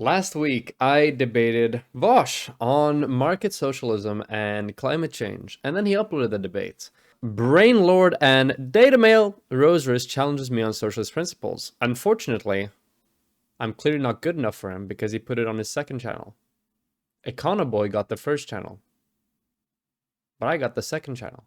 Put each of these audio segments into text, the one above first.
Last week, I debated Vaush on market socialism and climate change, and then he uploaded the debate. Brainlord and Data Mail Rosers challenges me on socialist principles. Unfortunately, I'm clearly not good enough for him because he put it on his second channel. Econoboy got the first channel, but I got the second channel.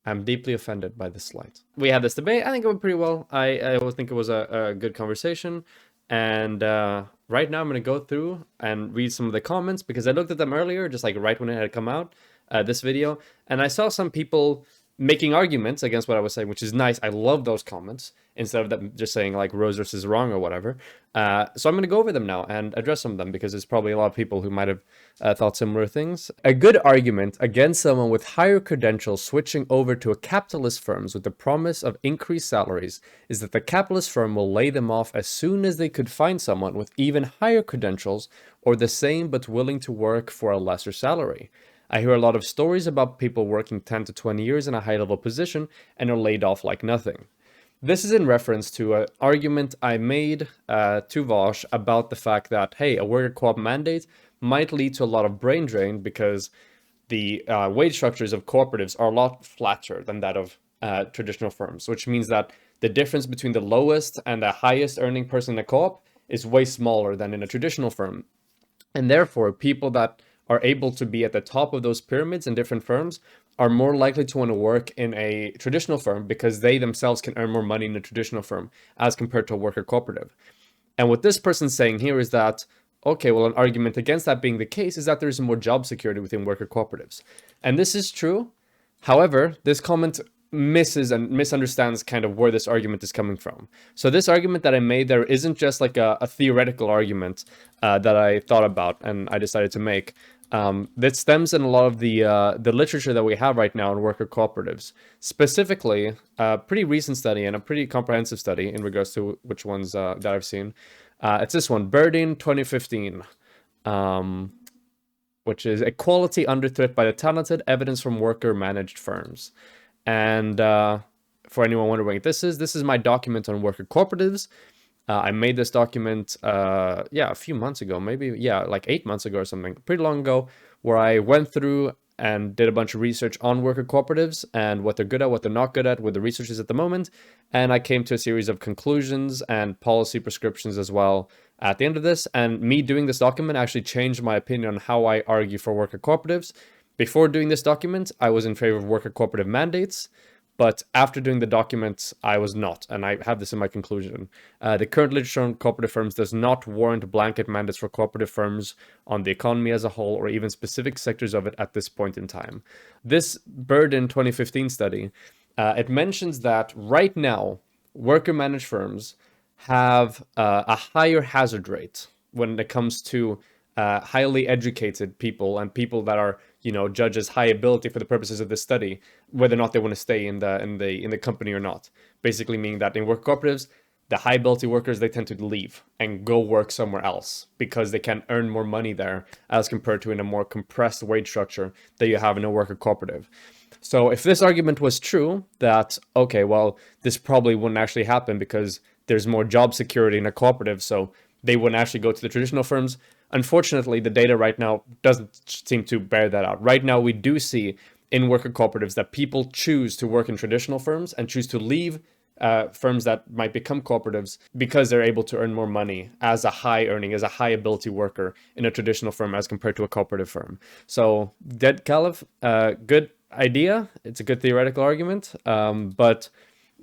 I'm deeply offended by this slight. We had this debate. I think it went pretty well. I always think it was a good conversation. And right now I'm going to go through and read some of the comments because I looked at them earlier, just like right when it had come out, this video. And I saw some people making arguments against what I was saying, which is nice. I love those comments instead of them just saying like Rosers is wrong or whatever. So I'm going to go over them now and address some of them because there's probably a lot of people who might have thought similar things. A good argument against someone with higher credentials switching over to a capitalist firms with the promise of increased salaries is that the capitalist firm will lay them off as soon as they could find someone with even higher credentials or the same but willing to work for a lesser salary. I hear a lot of stories about people working 10 to 20 years in a high-level position and are laid off like nothing. This is in reference to an argument I made to Vaush about the fact that, hey, a worker co-op mandate might lead to a lot of brain drain because the wage structures of cooperatives are a lot flatter than that of traditional firms, which means that the difference between the lowest and the highest earning person in a co-op is way smaller than in a traditional firm. And therefore, people that are able to be at the top of those pyramids in different firms are more likely to want to work in a traditional firm because they themselves can earn more money in a traditional firm as compared to a worker cooperative. And what this person's saying here is that, okay, well, an argument against that being the case is that there's more job security within worker cooperatives. And this is true. However, this comment misses and misunderstands kind of where this argument is coming from. So this argument that I made there isn't just like a theoretical argument that I thought about and I decided to make. That stems in a lot of the literature that we have right now in worker cooperatives. Specifically, a pretty recent study and a pretty comprehensive study in regards to which ones that I've seen. It's this one, Berdine 2015, which is Equality Under Threat by the Talented, Evidence from Worker-Managed Firms. And for anyone wondering what this is my document on worker cooperatives. I made this document, a few months ago, maybe, like 8 months ago or something, pretty long ago, where I went through and did a bunch of research on worker cooperatives and what they're good at, what they're not good at, what the research is at the moment. And I came to a series of conclusions and policy prescriptions as well at the end of this. And me doing this document actually changed my opinion on how I argue for worker cooperatives. Before doing this document, I was in favor of worker cooperative mandates. But after doing the document, I was not, and I have this in my conclusion. The current literature on cooperative firms does not warrant blanket mandates for cooperative firms on the economy as a whole or even specific sectors of it at this point in time. This Burden 2015 study, it mentions that right now, worker-managed firms have a higher hazard rate when it comes to highly educated people and people that are, judged as high ability for the purposes of this study, whether or not they want to stay in the company or not. Basically meaning that in work cooperatives, the high ability workers, they tend to leave and go work somewhere else because they can earn more money there as compared to in a more compressed wage structure that you have in a worker cooperative. So if this argument was true, that, okay, well, this probably wouldn't actually happen because there's more job security in a cooperative, so they wouldn't actually go to the traditional firms. Unfortunately, the data right now doesn't seem to bear that out. Right now, we do see in worker cooperatives that people choose to work in traditional firms and choose to leave firms that might become cooperatives because they're able to earn more money as a high ability worker in a traditional firm as compared to a cooperative firm. So, Dead Caliph, good idea. It's a good theoretical argument, but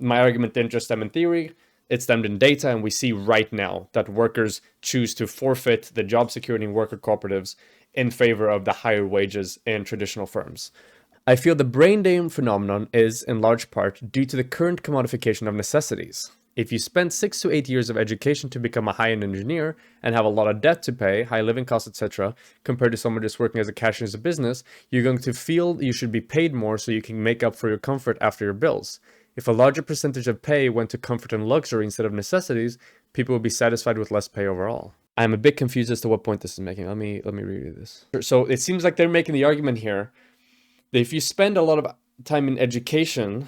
my argument didn't just stem in theory. It stemmed in data, and we see right now that workers choose to forfeit the job security in worker cooperatives in favor of the higher wages in traditional firms. I feel the brain drain phenomenon is, in large part, due to the current commodification of necessities. If you spend 6 to 8 years of education to become a high-end engineer and have a lot of debt to pay, high living costs, etc., compared to someone just working as a cashier as a business, you're going to feel you should be paid more so you can make up for your comfort after your bills. If a larger percentage of pay went to comfort and luxury instead of necessities, people would be satisfied with less pay overall. I'm a bit confused as to what point this is making. Let me reread this. So it seems like they're making the argument here that if you spend a lot of time in education,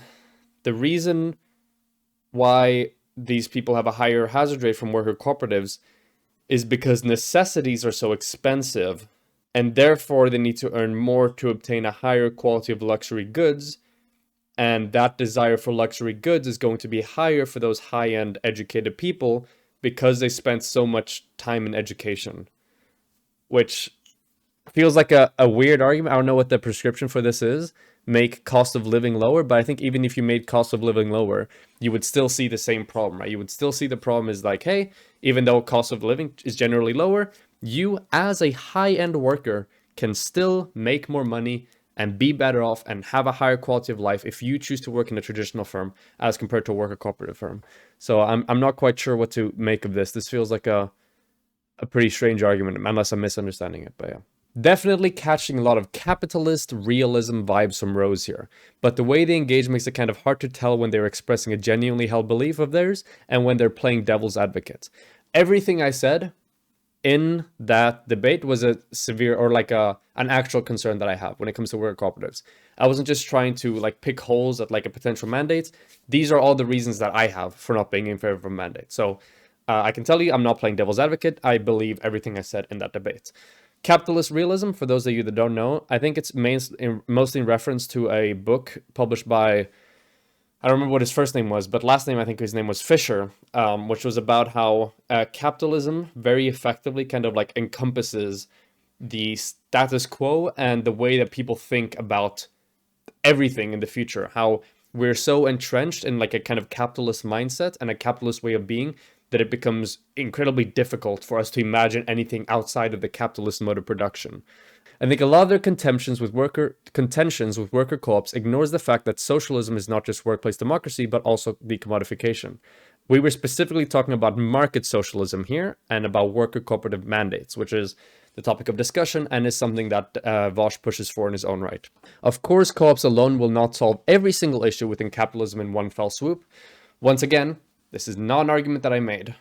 the reason why these people have a higher hazard rate from worker cooperatives is because necessities are so expensive, and therefore they need to earn more to obtain a higher quality of luxury goods, and that desire for luxury goods is going to be higher for those high-end educated people because they spent so much time in education, which feels like a weird argument. I don't know what the prescription for this is. Make cost of living lower, but I think even if you made cost of living lower, you would still see the same problem, right? You would still see the problem is like, hey, even though cost of living is generally lower, you as a high-end worker can still make more money and be better off and have a higher quality of life if you choose to work in a traditional firm as compared to a worker cooperative firm. So I'm not quite sure what to make of this. This feels like a pretty strange argument, unless I'm misunderstanding it, but yeah. Definitely catching a lot of capitalist realism vibes from Rose here, but the way they engage makes it kind of hard to tell when they're expressing a genuinely held belief of theirs and when they're playing devil's advocate. Everything I said in that debate was a severe or like an actual concern that I have when it comes to worker cooperatives. I wasn't just trying to like pick holes at like a potential mandate. These are all the reasons that I have for not being in favor of a mandate. So I can tell you I'm not playing devil's advocate. I believe everything I said in that debate. Capitalist realism, for those of you that don't know, I think it's mostly in reference to a book published by, I don't remember what his first name was, but last name, I think his name was Fisher, which was about how capitalism very effectively kind of like encompasses the status quo and the way that people think about everything in the future, how we're so entrenched in like a kind of capitalist mindset and a capitalist way of being that it becomes incredibly difficult for us to imagine anything outside of the capitalist mode of production. I think a lot of their contentions with worker co-ops ignores the fact that socialism is not just workplace democracy, but also decommodification. We were specifically talking about market socialism here and about worker cooperative mandates, which is the topic of discussion and is something that Vaush pushes for in his own right. Of course, co-ops alone will not solve every single issue within capitalism in one fell swoop. Once again, this is not an argument that I made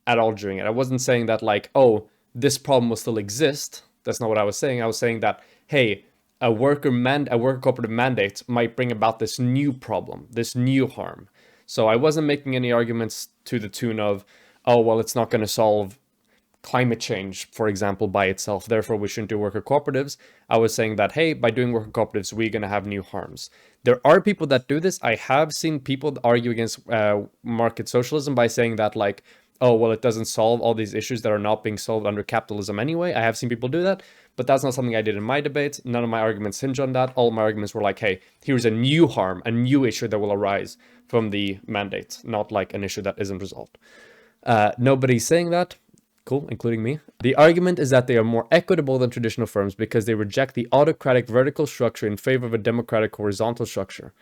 at all during it. I wasn't saying that like, oh, this problem will still exist. That's not what I was saying. I was saying that, hey, a worker cooperative mandate might bring about this new problem, this new harm. So I wasn't making any arguments to the tune of, oh, well, it's not going to solve climate change, for example, by itself. Therefore, we shouldn't do worker cooperatives. I was saying that, hey, by doing worker cooperatives, we're going to have new harms. There are people that do this. I have seen people argue against market socialism by saying that, like, oh, well, it doesn't solve all these issues that are not being solved under capitalism anyway. I have seen people do that, but that's not something I did in my debates. None of my arguments hinge on that. All my arguments were like, hey, here's a new harm, a new issue that will arise from the mandate, not like an issue that isn't resolved. Nobody's saying that. Cool, including me. The argument is that they are more equitable than traditional firms because they reject the autocratic vertical structure in favor of a democratic horizontal structure.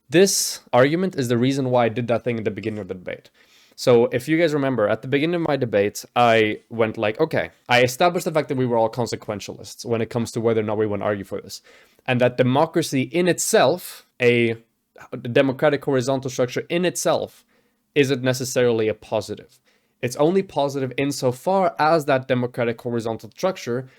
This argument is the reason why I did that thing in the beginning of the debate. So if you guys remember, at the beginning of my debate, I went like, okay, I established the fact that we were all consequentialists when it comes to whether or not we want to argue for this. And that democracy in itself, a democratic horizontal structure in itself, isn't necessarily a positive. It's only positive insofar as that democratic horizontal structure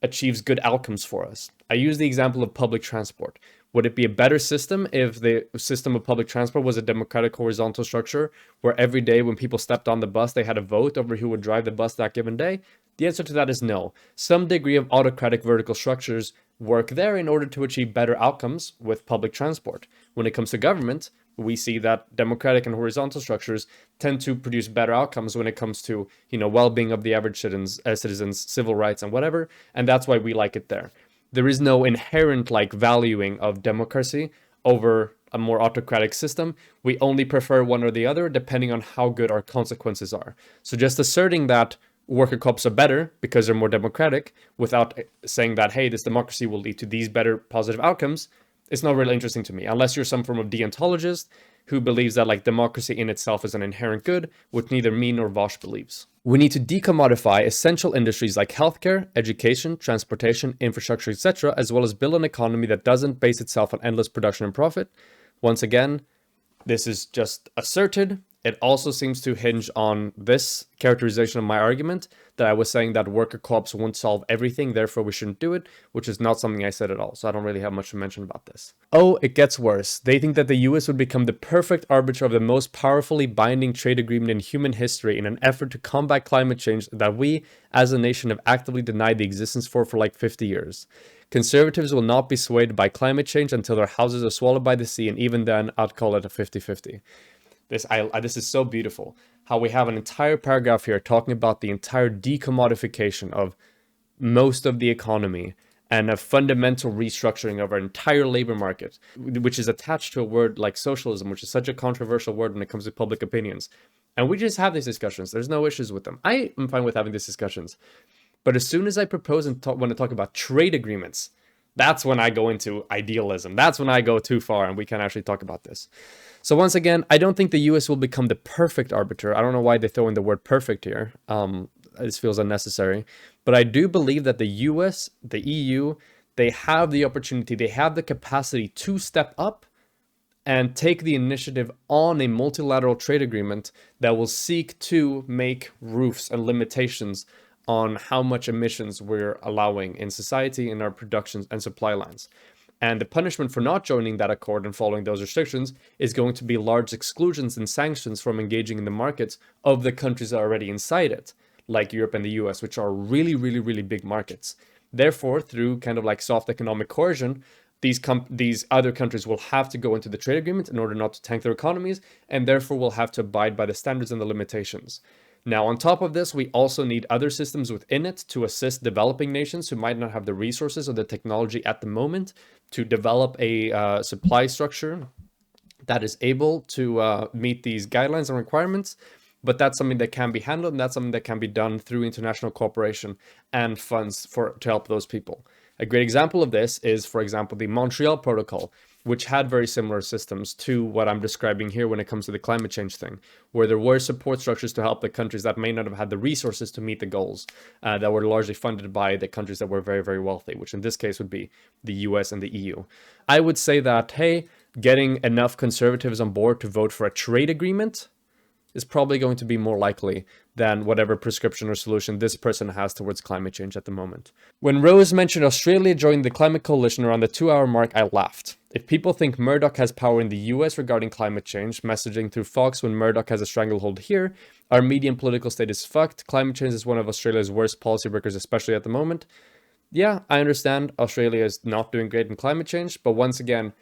achieves good outcomes for us. I use the example of public transport. Would it be a better system if the system of public transport was a democratic horizontal structure where every day when people stepped on the bus, they had a vote over who would drive the bus that given day? The answer to that is no. Some degree of autocratic vertical structures work there in order to achieve better outcomes with public transport. When it comes to government, we see that democratic and horizontal structures tend to produce better outcomes when it comes to, well-being of the average citizens, civil rights and whatever, and that's why we like it there. There is no inherent valuing of democracy over a more autocratic system. We only prefer one or the other depending on how good our consequences are. So just asserting that worker co-ops are better because they're more democratic without saying that, hey, this democracy will lead to these better positive outcomes, it's not really interesting to me, unless you're some form of deontologist who believes that democracy in itself is an inherent good, which neither me nor Vaush believes. We need to decommodify essential industries like healthcare, education, transportation, infrastructure, etc., as well as build an economy that doesn't base itself on endless production and profit. Once again, this is just asserted It also seems to hinge on this characterization of my argument that I was saying that worker co-ops won't solve everything, therefore we shouldn't do it, which is not something I said at all. So I don't really have much to mention about this. Oh, it gets worse. They think that the US would become the perfect arbiter of the most powerfully binding trade agreement in human history in an effort to combat climate change that we, as a nation, have actively denied the existence for like 50 years. Conservatives will not be swayed by climate change until their houses are swallowed by the sea, and even then, I'd call it a 50-50. This is so beautiful. How we have an entire paragraph here talking about the entire decommodification of most of the economy and a fundamental restructuring of our entire labor market, which is attached to a word like socialism, which is such a controversial word when it comes to public opinions. And we just have these discussions. There's no issues with them. I am fine with having these discussions. But as soon as I propose and want to talk about trade agreements, that's when I go into idealism. That's when I go too far and we can actually talk about this. So once again, I don't think the US will become the perfect arbiter. I don't know why they throw in the word perfect here. This feels unnecessary. But I do believe that the US, the EU, they have the opportunity, they have the capacity to step up and take the initiative on a multilateral trade agreement that will seek to make roofs and limitations on how much emissions we're allowing in society, in our productions and supply lines. And the punishment for not joining that accord and following those restrictions is going to be large exclusions and sanctions from engaging in the markets of the countries that are already inside it, like Europe and the US, which are really, really, really big markets. Therefore, through kind of like soft economic coercion, these other countries will have to go into the trade agreement in order not to tank their economies, and therefore will have to abide by the standards and the limitations. Now, on top of this, we also need other systems within it to assist developing nations who might not have the resources or the technology at the moment to develop a supply structure that is able to meet these guidelines and requirements. But that's something that can be handled, and that's something that can be done through international cooperation and funds to help those people. A great example of this is, for example, the Montreal Protocol, which had very similar systems to what I'm describing here when it comes to the climate change thing, where there were support structures to help the countries that may not have had the resources to meet the goals that were largely funded by the countries that were very, very wealthy, which in this case would be the US and the EU. I would say that, hey, getting enough conservatives on board to vote for a trade agreement is probably going to be more likely than whatever prescription or solution this person has towards climate change at the moment. When Rose mentioned Australia joining the climate coalition around the 2-hour mark, I laughed. If people think Murdoch has power in the US regarding climate change, messaging through Fox when Murdoch has a stranglehold here, our media and political state is fucked. Climate change is one of Australia's worst policy breakers, especially at the moment. Yeah, I understand Australia is not doing great in climate change, but once again,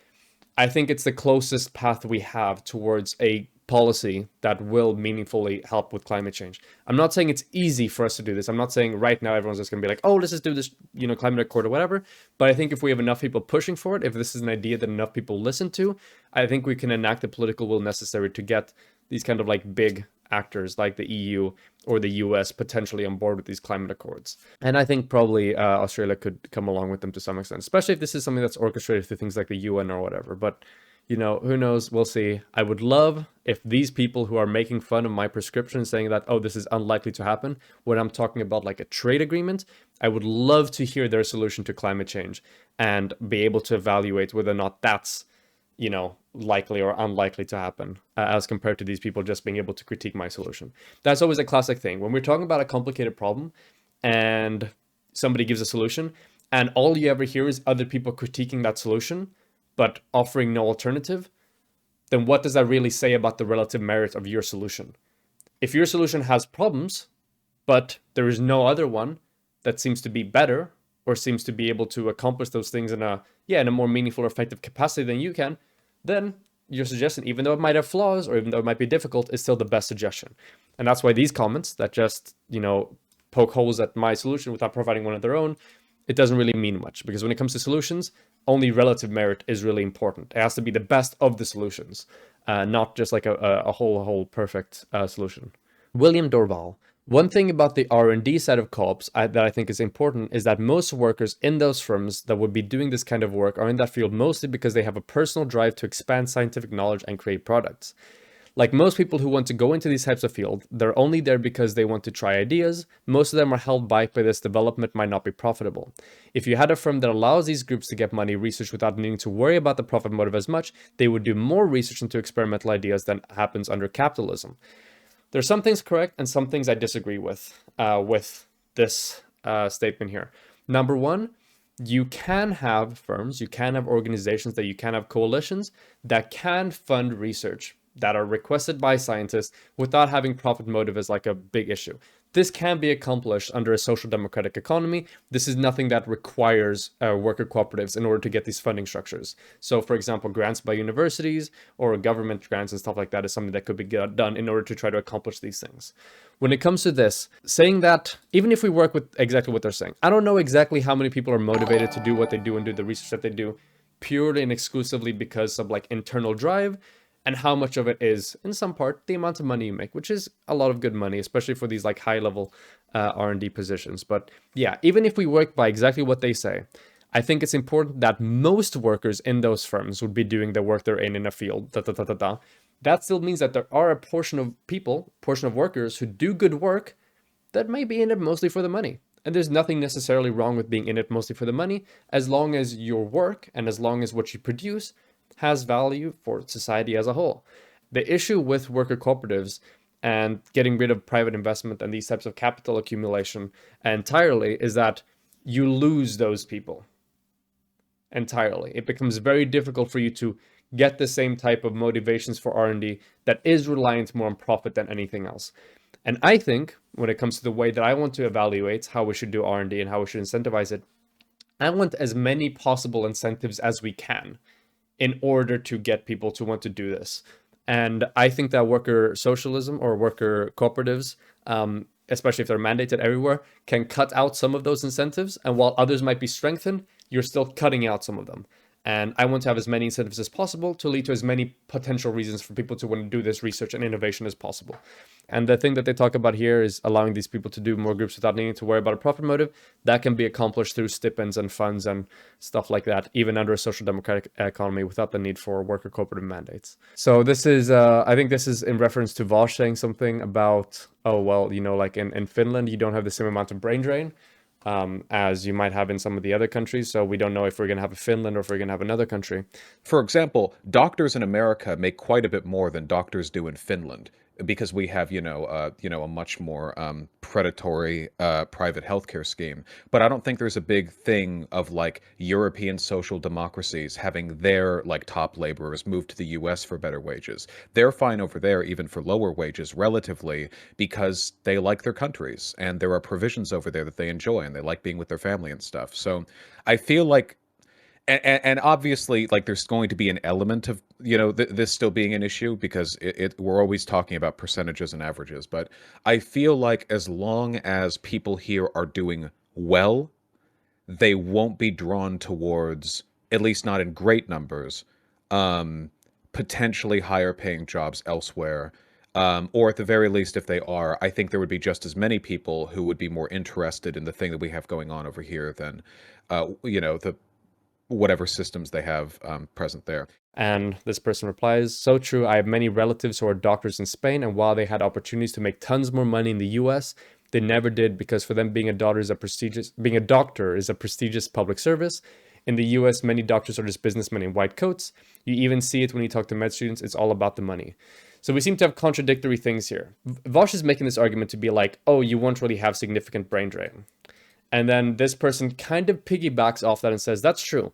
I think it's the closest path we have towards a policy that will meaningfully help with climate change. I'm not saying it's easy for us to do this. I'm not saying right now everyone's just going to be like, oh, let's just do this, climate accord or whatever. But I think if we have enough people pushing for it, if this is an idea that enough people listen to, I think we can enact the political will necessary to get these kind of like big actors like the EU or the US potentially on board with these climate accords. And I think probably Australia could come along with them to some extent, especially if this is something that's orchestrated through things like the UN or whatever. But who knows? We'll see. I would love if these people who are making fun of my prescription, saying that, oh, this is unlikely to happen, when I'm talking about like a trade agreement, I would love to hear their solution to climate change and be able to evaluate whether or not that's, likely or unlikely to happen as compared to these people just being able to critique my solution. That's always a classic thing. When we're talking about a complicated problem and somebody gives a solution and all you ever hear is other people critiquing that solution, but offering no alternative, then what does that really say about the relative merit of your solution? If your solution has problems, but there is no other one that seems to be better or seems to be able to accomplish those things in a more meaningful or effective capacity than you can, then your suggestion, even though it might have flaws or even though it might be difficult, is still the best suggestion. And that's why these comments that just, poke holes at my solution without providing one of their own, it doesn't really mean much, because when it comes to solutions, only relative merit is really important. It has to be the best of the solutions, not just like a whole perfect solution. William Dorval. One thing about the R&D side of co-ops that I think is important is that most workers in those firms that would be doing this kind of work are in that field mostly because they have a personal drive to expand scientific knowledge and create products. Like most people who want to go into these types of fields, they're only there because they want to try ideas. Most of them are held back by this development might not be profitable. If you had a firm that allows these groups to get money research without needing to worry about the profit motive as much, they would do more research into experimental ideas than happens under capitalism. There's some things correct and some things I disagree with this statement here. Number one, you can have firms, you can have organizations, that you can have coalitions that can fund research that are requested by scientists without having profit motive as like a big issue. This can be accomplished under a social democratic economy. This is nothing that requires worker cooperatives in order to get these funding structures. So for example, grants by universities or government grants and stuff like that is something that could be done in order to try to accomplish these things. When it comes to this, saying that, even if we work with exactly what they're saying, I don't know exactly how many people are motivated to do what they do and do the research that they do purely and exclusively because of like internal drive, and how much of it is, in some part, the amount of money you make, which is a lot of good money, especially for these like high-level R&D positions. But yeah, even if we work by exactly what they say, I think it's important that most workers in those firms would be doing the work they're in a field. That still means that there are a portion of people, portion of workers who do good work that may be in it mostly for the money. And there's nothing necessarily wrong with being in it mostly for the money, as long as your work and as long as what you produce has value for society as a whole. The issue with worker cooperatives and getting rid of private investment and these types of capital accumulation entirely is that you lose those people entirely. It becomes very difficult for you to get the same type of motivations for R&D that is reliant more on profit than anything else. And I think when it comes to the way that I want to evaluate how we should do R&D and how we should incentivize it, I want as many possible incentives as we can in order to get people to want to do this. And I think that worker socialism or worker cooperatives, especially if they're mandated everywhere, can cut out some of those incentives. And while others might be strengthened, you're still cutting out some of them. And I want to have as many incentives as possible to lead to as many potential reasons for people to want to do this research and innovation as possible. And the thing that they talk about here is allowing these people to do more groups without needing to worry about a profit motive. That can be accomplished through stipends and funds and stuff like that, even under a social democratic economy without the need for worker cooperative mandates. So this is, I think this is in reference to Vaush saying something about, oh, well, you know, like in Finland, you don't have the same amount of brain drain as you might have in some of the other countries. So we don't know if we're going to have a Finland or if we're going to have another country. For example, doctors in America make quite a bit more than doctors do in Finland, because we have, a much more predatory private healthcare scheme. But I don't think there's a big thing of like European social democracies having their like top laborers move to the US for better wages. They're fine over there even for lower wages relatively because they like their countries and there are provisions over there that they enjoy and they like being with their family and stuff. So I feel like and obviously, like, there's going to be an element of, this still being an issue because we're always talking about percentages and averages. But I feel like as long as people here are doing well, they won't be drawn towards, at least not in great numbers, potentially higher paying jobs elsewhere. Or at the very least, if they are, I think there would be just as many people who would be more interested in the thing that we have going on over here than, the whatever systems they have present there. And this person replies, so true, I have many relatives who are doctors in Spain, and while they had opportunities to make tons more money in the US, they never did because for them being a doctor is a prestigious public service. In the US, many doctors are just businessmen in white coats. You even see it when you talk to med students, it's all about the money. So we seem to have contradictory things here. Vaush is making this argument to be like, oh, you won't really have significant brain drain. And then this person kind of piggybacks off that and says, that's true.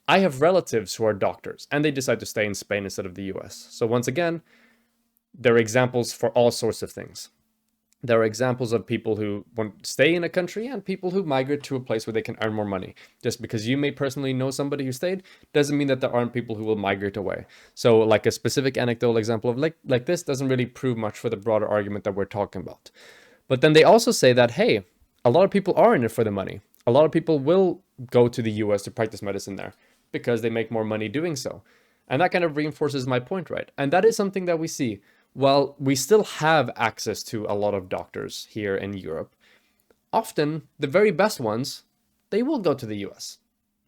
I have relatives who are doctors, and they decide to stay in Spain instead of the US. So once again, there are examples for all sorts of things. There are examples of people who want to stay in a country and people who migrate to a place where they can earn more money. Just because you may personally know somebody who stayed doesn't mean that there aren't people who will migrate away. So like a specific anecdotal example of like this doesn't really prove much for the broader argument that we're talking about. But then they also say that, hey, a lot of people are in it for the money. A lot of people will go to the US to practice medicine there because they make more money doing so. And that kind of reinforces my point, right? And that is something that we see. While we still have access to a lot of doctors here in Europe, often the very best ones, they will go to the US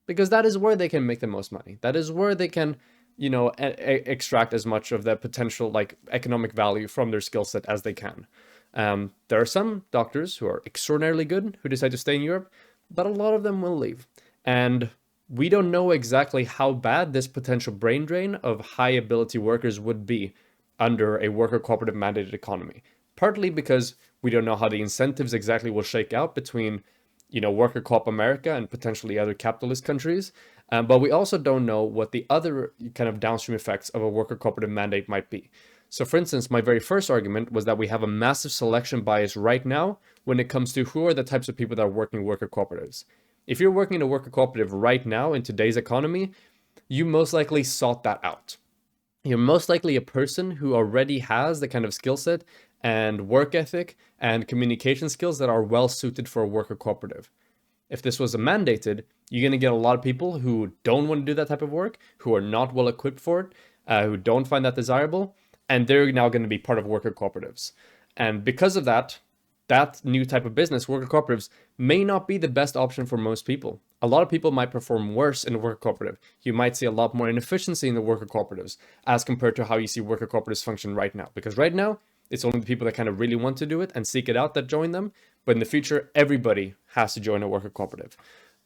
because that is where they can make the most money. That is where they can extract as much of the potential like economic value from their skill set as they can. There are some doctors who are extraordinarily good who decide to stay in Europe, but a lot of them will leave. And we don't know exactly how bad this potential brain drain of high ability workers would be under a worker cooperative mandated economy. Partly because we don't know how the incentives exactly will shake out between, worker co-op America and potentially other capitalist countries. But we also don't know what the other kind of downstream effects of a worker cooperative mandate might be. So, for instance, my very first argument was that we have a massive selection bias right now when it comes to who are the types of people that are working worker cooperatives. If you're working in a worker cooperative right now in today's economy, you most likely sought that out. You're most likely a person who already has the kind of skill set and work ethic and communication skills that are well suited for a worker cooperative. If this was a mandated, you're going to get a lot of people who don't want to do that type of work, who are not well equipped for it, who don't find that desirable, and they're now going to be part of worker cooperatives. And because of that, that new type of business, worker cooperatives, may not be the best option for most people. A lot of people might perform worse in a worker cooperative. You might see a lot more inefficiency in the worker cooperatives as compared to how you see worker cooperatives function right now. Because right now, it's only the people that kind of really want to do it and seek it out that join them. But in the future, everybody has to join a worker cooperative.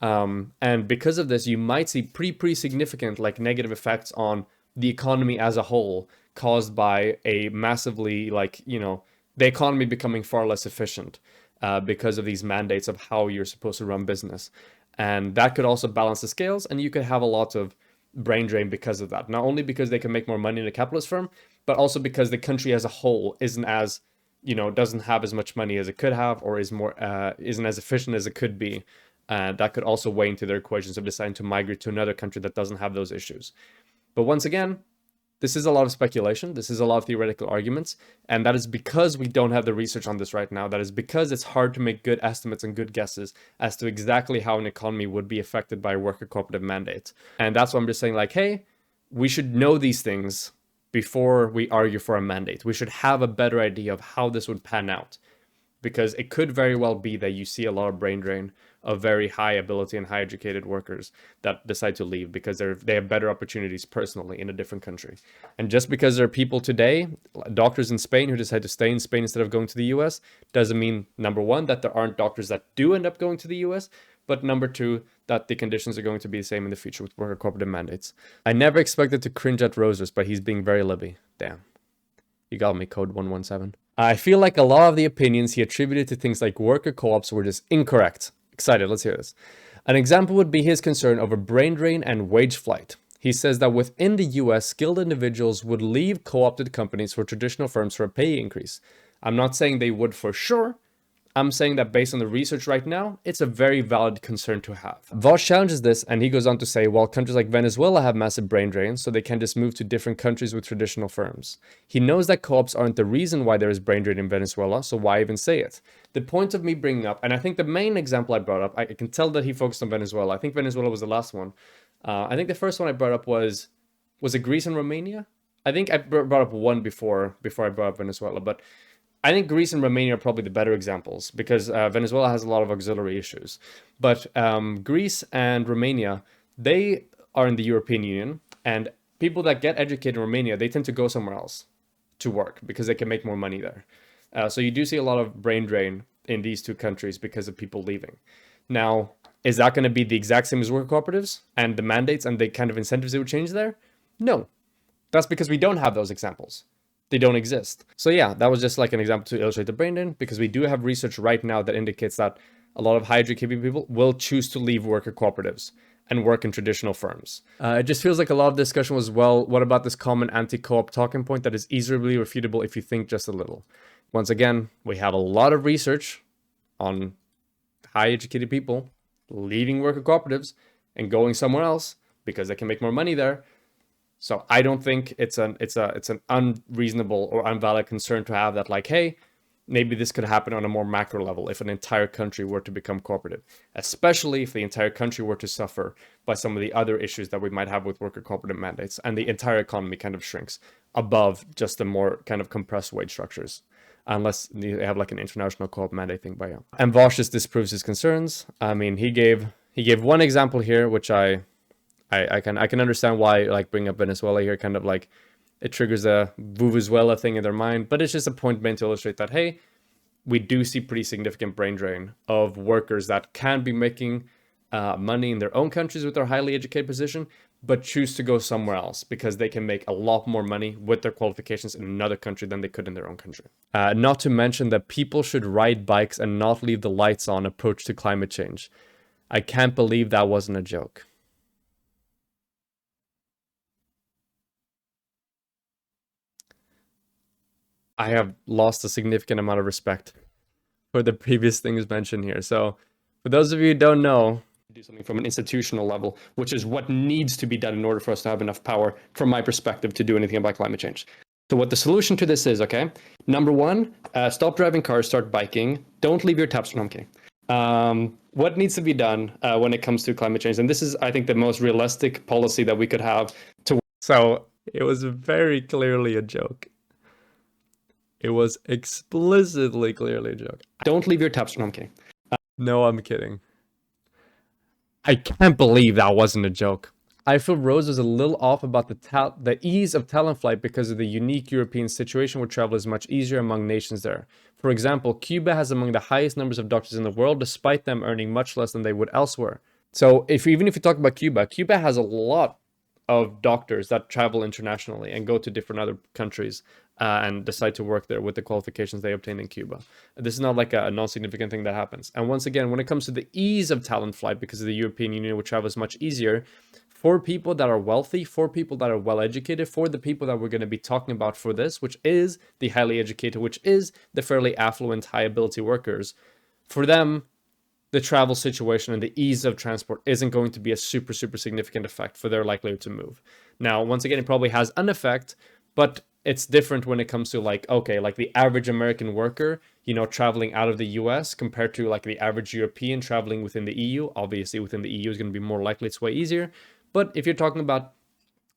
And because of this, you might see pretty significant like negative effects on the economy as a whole caused by a massively the economy becoming far less efficient because of these mandates of how you're supposed to run business. And that could also balance the scales, and you could have a lot of brain drain because of that. Not only because they can make more money in a capitalist firm, but also because the country as a whole isn't as, doesn't have as much money as it could have, or isn't as efficient as it could be. That could also weigh into their equations of deciding to migrate to another country that doesn't have those issues. But once again, this is a lot of speculation. This is a lot of theoretical arguments. And that is because we don't have the research on this right now. That is because it's hard to make good estimates and good guesses as to exactly how an economy would be affected by a worker cooperative mandate. And that's why I'm just saying like, hey, we should know these things before we argue for a mandate. We should have a better idea of how this would pan out. Because it could very well be that you see a lot of brain drain of very high ability and high educated workers that decide to leave because they have better opportunities personally in a different country. And just because there are people today, doctors in Spain, who decide to stay in Spain instead of going to the US, doesn't mean, number one, that there aren't doctors that do end up going to the US, but number two, that the conditions are going to be the same in the future with worker cooperative mandates. I never expected to cringe at Rosers, but he's being very libby. Damn. You got me, code 117. I feel like a lot of the opinions he attributed to things like worker co-ops were just incorrect. Excited, let's hear this. An example would be his concern over brain drain and wage flight. He says that within the US, skilled individuals would leave co-opted companies for traditional firms for a pay increase. I'm not saying they would for sure. I'm saying that based on the research right now, it's a very valid concern to have. Vaush challenges this, and he goes on to say, while countries like Venezuela have massive brain drains, so they can just move to different countries with traditional firms. He knows that co-ops aren't the reason why there is brain drain in Venezuela, so why even say it? The point of me bringing up, and I think the main example I brought up, I can tell that he focused on Venezuela. I think Venezuela was the last one. I think the first one I brought up was it Greece and Romania? I think I brought up one before I brought up Venezuela, but I think Greece and Romania are probably the better examples because Venezuela has a lot of auxiliary issues. But Greece and Romania, they are in the European Union, and people that get educated in Romania, they tend to go somewhere else to work because they can make more money there. So you do see a lot of brain drain in these two countries because of people leaving. Now, is that going to be the exact same as worker cooperatives and the mandates and the kind of incentives that would change there? No. That's because we don't have those examples. They don't exist. So yeah, that was just like an example to illustrate the brain drain, because we do have research right now that indicates that a lot of high educated people will choose to leave worker cooperatives and work in traditional firms. It just feels like a lot of discussion was, well, what about this common anti-co-op talking point that is easily refutable if you think just a little? Once again, we have a lot of research on high educated people leaving worker cooperatives and going somewhere else because they can make more money there. So I don't think it's an unreasonable or invalid concern to have that, like, hey, maybe this could happen on a more macro level if an entire country were to become cooperative, especially if the entire country were to suffer by some of the other issues that we might have with worker cooperative mandates and the entire economy kind of shrinks above just the more kind of compressed wage structures, unless you have like an international co-op mandate thing. But yeah. And Vaush just disproves his concerns. I mean, he gave one example here, which I I can understand why like bringing up Venezuela here kind of like it triggers a Venezuela thing in their mind, but it's just a point meant to illustrate that hey, we do see pretty significant brain drain of workers that can be making money in their own countries with their highly educated position, but choose to go somewhere else because they can make a lot more money with their qualifications in another country than they could in their own country. Not to mention that people should ride bikes and not leave the lights on approach to climate change. I can't believe that wasn't a joke. I have lost a significant amount of respect for the previous things mentioned here. So, for those of you who don't know, do something from an institutional level, which is what needs to be done in order for us to have enough power, from my perspective, to do anything about climate change. So, what the solution to this is, okay? Number one, stop driving cars, start biking. Don't leave your taps on. Okay. What needs to be done when it comes to climate change? And this is, I think, the most realistic policy that we could have to. So, it was very clearly a joke. It was explicitly clearly a joke. Don't leave your taps on. I'm kidding. No, I'm kidding. I can't believe that wasn't a joke. I feel Rose was a little off about the ease of talent flight because of the unique European situation where travel is much easier among nations there. For example, Cuba has among the highest numbers of doctors in the world, despite them earning much less than they would elsewhere. So even if you talk about Cuba, Cuba has a lot of doctors that travel internationally and go to different other countries and decide to work there with the qualifications they obtained in Cuba. This is not like a non-significant thing that happens. And once again, when it comes to the ease of talent flight, because of the European Union, where travel is much easier, for people that are wealthy, for people that are well educated, for the people that we're going to be talking about for this, which is the highly educated, which is the fairly affluent, high ability workers, for them, the travel situation and the ease of transport isn't going to be a super significant effect for their likelihood to move. Now, once again, it probably has an effect, but it's different when it comes to like, okay, like the average American worker, traveling out of the US compared to like the average European traveling within the EU. Obviously, within the EU is going to be more likely, it's way easier. But if you're talking about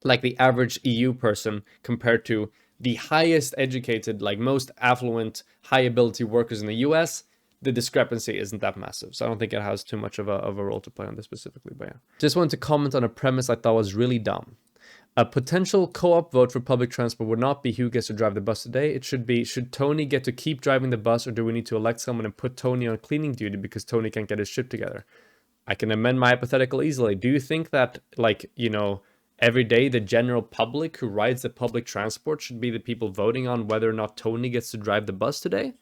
like the average EU person compared to the highest educated, like most affluent, high ability workers in the US, the discrepancy isn't that massive. So I don't think it has too much of a role to play on this specifically. But yeah, just wanted to comment on a premise I thought was really dumb. A potential co-op vote for public transport would not be who gets to drive the bus today. It should be, should Tony get to keep driving the bus, or do we need to elect someone and put Tony on cleaning duty because Tony can't get his shit together? I can amend my hypothetical easily. Do you think that, like, every day the general public who rides the public transport should be the people voting on whether or not Tony gets to drive the bus today?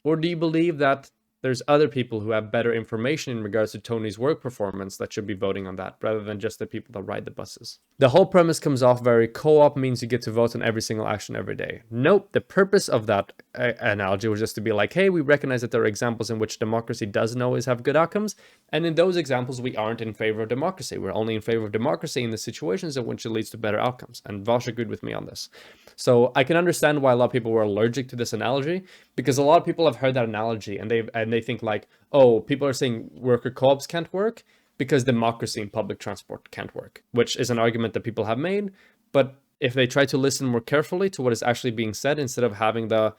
Or do you believe that there's other people who have better information in regards to Tony's work performance that should be voting on that, rather than just the people that ride the buses? The whole premise comes off very co-op means you get to vote on every single action every day. Nope, the purpose of that analogy was just to be like, hey, we recognize that there are examples in which democracy does always have good outcomes, and in those examples, we aren't in favor of democracy. We're only in favor of democracy in the situations in which it leads to better outcomes, and Vaush agreed with me on this. So I can understand why a lot of people were allergic to this analogy, because a lot of people have heard that analogy and they think like, oh, people are saying worker co-ops can't work because democracy in public transport can't work, which is an argument that people have made. But if they try to listen more carefully to what is actually being said, instead of having the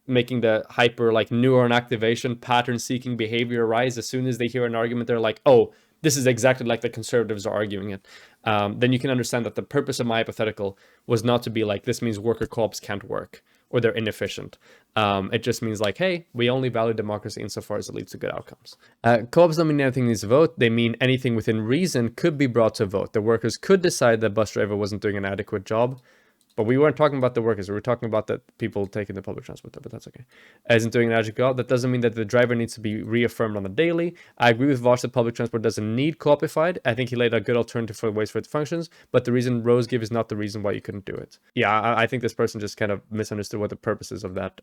making the hyper neuron activation pattern seeking behavior arise as soon as they hear an argument, they're like, oh, this is exactly like the conservatives are arguing it, then you can understand that the purpose of my hypothetical was not to be like, this means worker co-ops can't work or they're inefficient. It just means like, hey, we only value democracy insofar as it leads to good outcomes. Co-ops don't mean anything needs a vote. They mean anything within reason could be brought to a vote. The workers could decide that bus driver wasn't doing an adequate job. But we weren't talking about the workers. We were talking about the people taking the public transport, but that's okay. Isn't doing an adequate job. That doesn't mean that the driver needs to be reaffirmed on the daily. I agree with Vaush that public transport doesn't need co-opified. I think he laid a good alternative for ways for it to functions, but the reason Rose gave is not the reason why you couldn't do it. Yeah, I think this person just kind of misunderstood what the purposes of that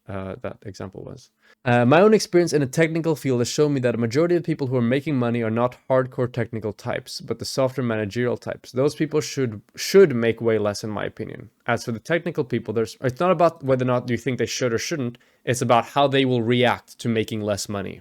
example was. My own experience in a technical field has shown me that a majority of people who are making money are not hardcore technical types, but the softer managerial types. Those people should make way less, in my opinion. As for the technical people, it's not about whether or not you think they should or shouldn't. It's about how they will react to making less money.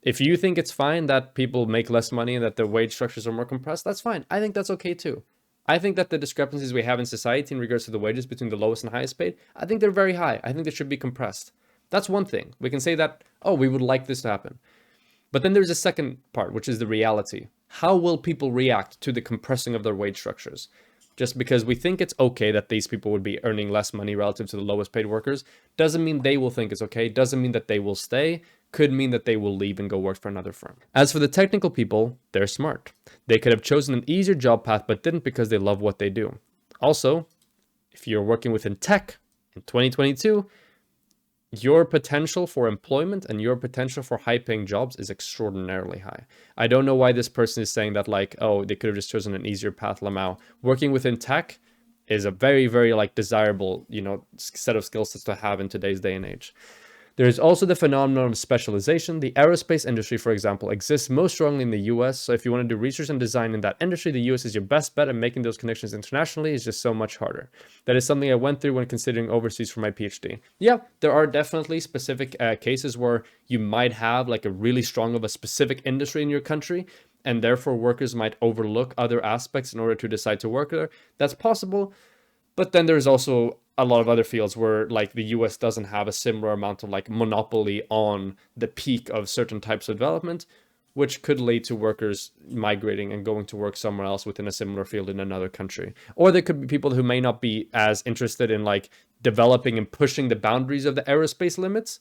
If you think it's fine that people make less money and that the wage structures are more compressed, that's fine. I think that's okay too. I think that the discrepancies we have in society in regards to the wages between the lowest and highest paid, I think they're very high. I think they should be compressed. That's one thing. We can say that, oh, we would like this to happen. But then there's a second part, which is the reality. How will people react to the compressing of their wage structures? Just because we think it's okay that these people would be earning less money relative to the lowest paid workers doesn't mean they will think it's okay, doesn't mean that they will stay, could mean that they will leave and go work for another firm. As for the technical people, they're smart. They could have chosen an easier job path but didn't because they love what they do. Also, if you're working within tech in 2022, your potential for employment and your potential for high-paying jobs is extraordinarily high. I don't know why this person is saying that, like, oh, they could have just chosen an easier path, Lamau. Working within tech is a very, very, like, desirable, you know, set of skill sets to have in today's day and age. There is also the phenomenon of specialization. The aerospace industry, for example, exists most strongly in the US. So if you want to do research and design in that industry, the US is your best bet, and making those connections internationally is just so much harder. That is something I went through when considering overseas for my PhD. Yeah, there are definitely specific cases where you might have like a really strong of a specific industry in your country, and therefore workers might overlook other aspects in order to decide to work there. That's possible. But then there's also a lot of other fields where like the US doesn't have a similar amount of like monopoly on the peak of certain types of development, which could lead to workers migrating and going to work somewhere else within a similar field in another country. Or there could be people who may not be as interested in like developing and pushing the boundaries of the aerospace limits,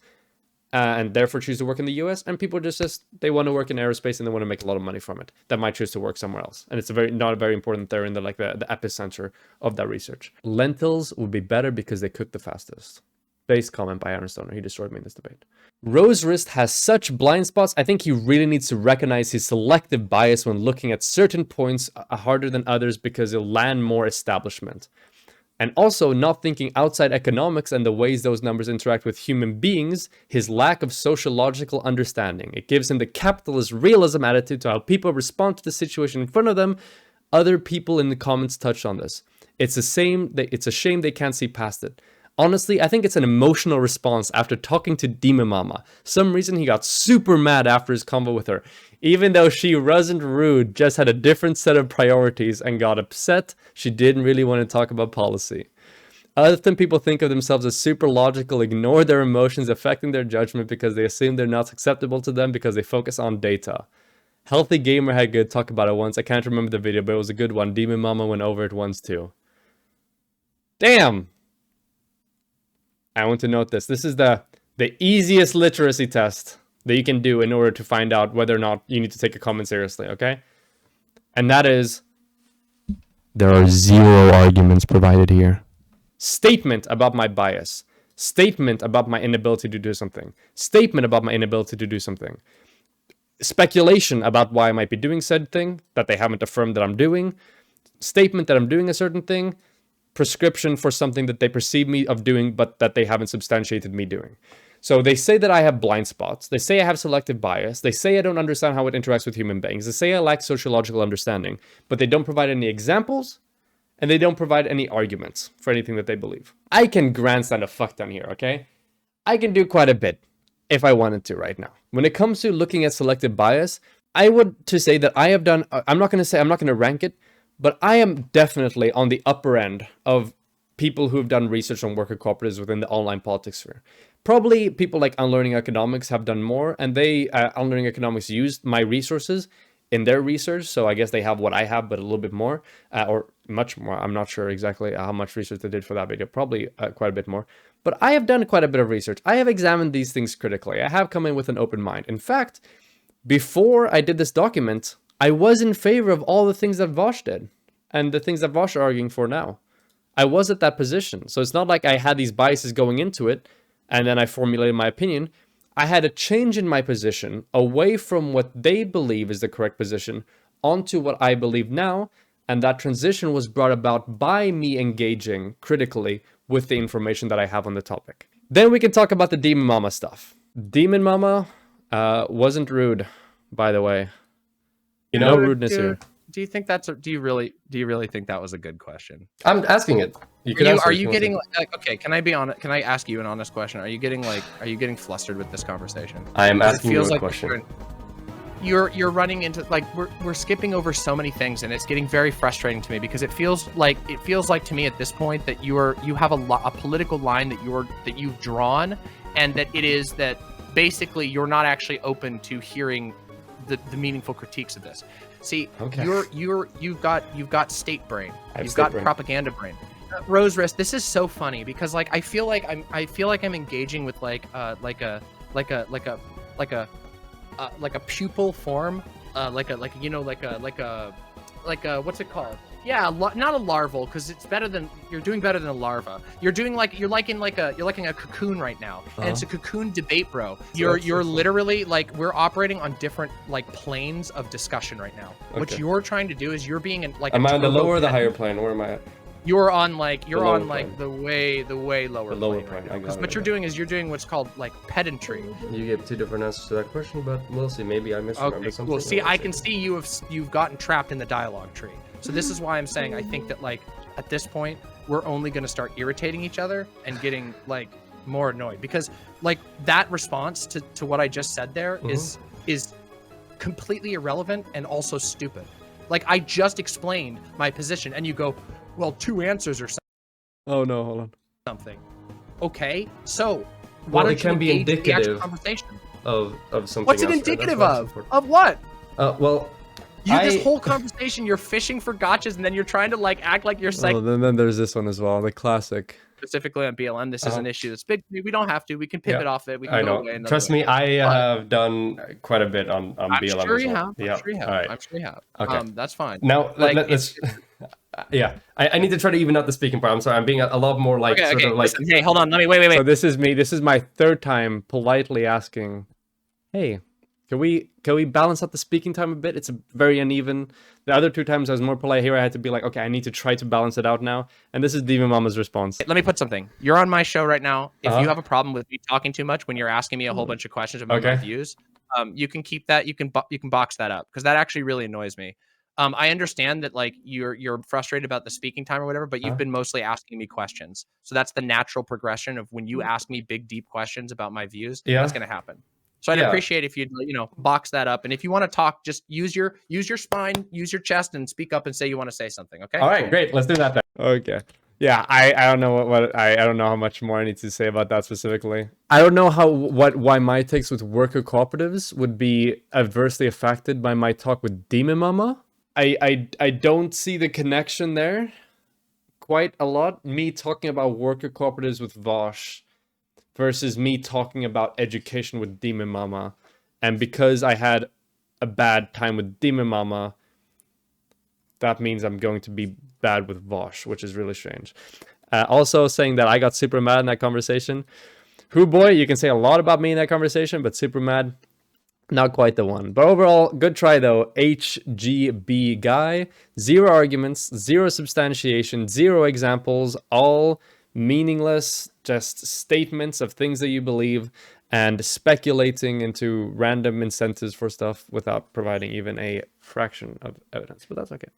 and therefore choose to work in the US, and people just they want to work in aerospace and they want to make a lot of money from it, that might choose to work somewhere else. And it's not very important they're in the epicenter of that research. Lentils would be better because they cook the fastest. Base comment by Aaron Stoner. He destroyed me in this debate. Rose Wrist has such blind spots. I think he really needs to recognize his selective bias when looking at certain points harder than others because it'll land more establishment. And also not thinking outside economics and the ways those numbers interact with human beings, his lack of sociological understanding. It gives him the capitalist realism attitude to how people respond to the situation in front of them. Other people in the comments touched on this. It's a shame they can't see past it. Honestly, I think it's an emotional response after talking to Demon Mama. Some reason he got super mad after his convo with her. Even though she wasn't rude, just had a different set of priorities and got upset, she didn't really want to talk about policy. Often people think of themselves as super logical, ignore their emotions affecting their judgment because they assume they're not acceptable to them because they focus on data. Healthy Gamer had good talk about it once. I can't remember the video, but it was a good one. Demon Mama went over it once too. Damn! I want to note this. This is the easiest literacy test that you can do in order to find out whether or not you need to take a comment seriously, okay? And that is, there are zero arguments provided here. Statement about my bias. Statement about my inability to do something. Statement about my inability to do something. Speculation about why I might be doing said thing that they haven't affirmed that I'm doing. Statement that I'm doing a certain thing. Prescription for something that they perceive me of doing, but that they haven't substantiated me doing. So they say that I have blind spots. They say I have selective bias. They say I don't understand how it interacts with human beings. They say I lack sociological understanding, but they don't provide any examples, and they don't provide any arguments for anything that they believe. I can grandstand a fuck ton here, okay? I can do quite a bit if I wanted to right now. When it comes to looking at selective bias, I would to say that I have done, I'm not going to rank it, but I am definitely on the upper end of people who have done research on worker cooperatives within the online politics sphere. Probably people like Unlearning Economics have done more, and they, Unlearning Economics used my resources in their research, so I guess they have what I have, but a little bit more, or much more. I'm not sure exactly how much research they did for that video, probably quite a bit more. But I have done quite a bit of research. I have examined these things critically. I have come in with an open mind. In fact, before I did this document, I was in favor of all the things that Vaush did and the things that Vaush are arguing for now. I was at that position. So it's not like I had these biases going into it and then I formulated my opinion. I had a change in my position away from what they believe is the correct position onto what I believe now. And that transition was brought about by me engaging critically with the information that I have on the topic. Then we can talk about the Demon Mama stuff. Demon Mama wasn't rude, by the way. No rudeness here. Do you think that's do you really think that was a good question? I'm asking it. Are you getting like okay, can I ask you an honest question? Are you getting flustered with this conversation? I am asking you a question. You're running into like we're skipping over so many things, and it's getting very frustrating to me because it feels like to me at this point that you have a political line that you've drawn, and that it is that basically you're not actually open to hearing the meaningful critiques of this. See, Okay. you've got state brain. I have You've state got brain. propaganda brain. Rose Wrist, this is so funny because like I feel like I'm engaging with like a pupil form, like a what's it called? Yeah, not a larval, because it's better than you're doing better than a larva. You're like in a cocoon right now, and it's a cocoon debate, bro. You're literally like we're operating on different like planes of discussion right now. Okay. What you're trying to do is you're being in like Am I on the turbo lower or the jet. higher plane? Where am I at? You're on like The lower the way lower The lower plane right plane, now. I Because got what it, you're yeah. doing is you're doing what's called like pedantry. You gave 2 different answers to that question, but we'll see. Maybe I misremember Okay, something. cool. See, We'll I can see you've gotten trapped in the dialogue tree. So this is why I'm saying I think that like at this point we're only going to start irritating each other and getting like more annoyed, because like that response to what I just said there is completely irrelevant and also stupid. Like I just explained my position and you go, well, 2 answers or Oh no, hold on. something. Okay, so why Well, don't it can you be engage in the actual indicative conversation? of something What's it else, right? That's indicative why it's of? important. Of what? Well, This whole conversation, you're fishing for gotchas, and then you're trying to like act like you're psych. Oh, then there's this one as well, the classic. Specifically on BLM, this is an issue that's big. We don't have to. We can pivot off it. We can I go know. away. another Trust way. me, I But have done quite a bit on I'm BLM sure as you well. have. Yeah. I'm sure you have. All right. I'm sure you have. Okay. That's fine. Now, Like, let's. Yeah, I need to try to even out the speaking part. I'm sorry, I'm being a lot more like Okay, sort of like. listen, hey, hold on. Let me wait. So this is me. This is my 3rd time politely asking, hey, can we balance out the speaking time a bit? It's very uneven. The other 2 times I was more polite. Here I had to be like, okay, I need to try to balance it out now. And this is Demon Mama's response. Let me put something. You're on my show right now. If Uh-huh. you have a problem with me talking too much when you're asking me a whole bunch of questions about my Okay. views, you can keep that. You can box that up, because that actually really annoys me. I understand that like you're frustrated about the speaking time or whatever, but you've been mostly asking me questions. So that's the natural progression of when you ask me big, deep questions about my views. Yeah. That's going to happen. So I'd Yeah. appreciate if you'd box that up. And if you want to talk, just use your spine, use your chest, and speak up and say you want to say something. Okay. All right, great. Let's do that then. Okay. Yeah, I don't know what I don't know how much more I need to say about that specifically. I don't know why my takes with worker cooperatives would be adversely affected by my talk with Demon Mama. I don't see the connection there quite a lot. Me talking about worker cooperatives with Vaush versus me talking about education with Demon Mama. And because I had a bad time with Demon Mama, that means I'm going to be bad with Vaush, which is really strange. Also saying that I got super mad in that conversation. Who boy, you can say a lot about me in that conversation, but super mad, not quite the one. But overall, good try though. HGB guy, 0 arguments, 0 substantiation, 0 examples, all meaningless, just statements of things that you believe and speculating into random incentives for stuff without providing even a fraction of evidence. But that's okay.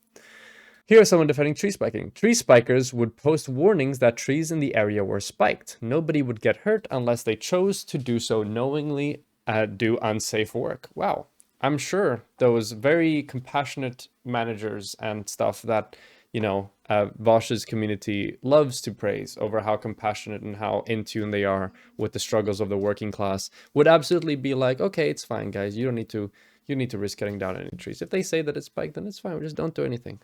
Here is someone defending tree spiking. Tree spikers would post warnings that trees in the area were spiked. Nobody would get hurt unless they chose to do so knowingly, do unsafe work. Wow. I'm sure those very compassionate managers and stuff that, Vaush's community loves to praise over how compassionate and how in tune they are with the struggles of the working class would absolutely be like, okay, it's fine, guys. You need to risk cutting down any trees. If they say that it's spiked, then it's fine. We just don't do anything.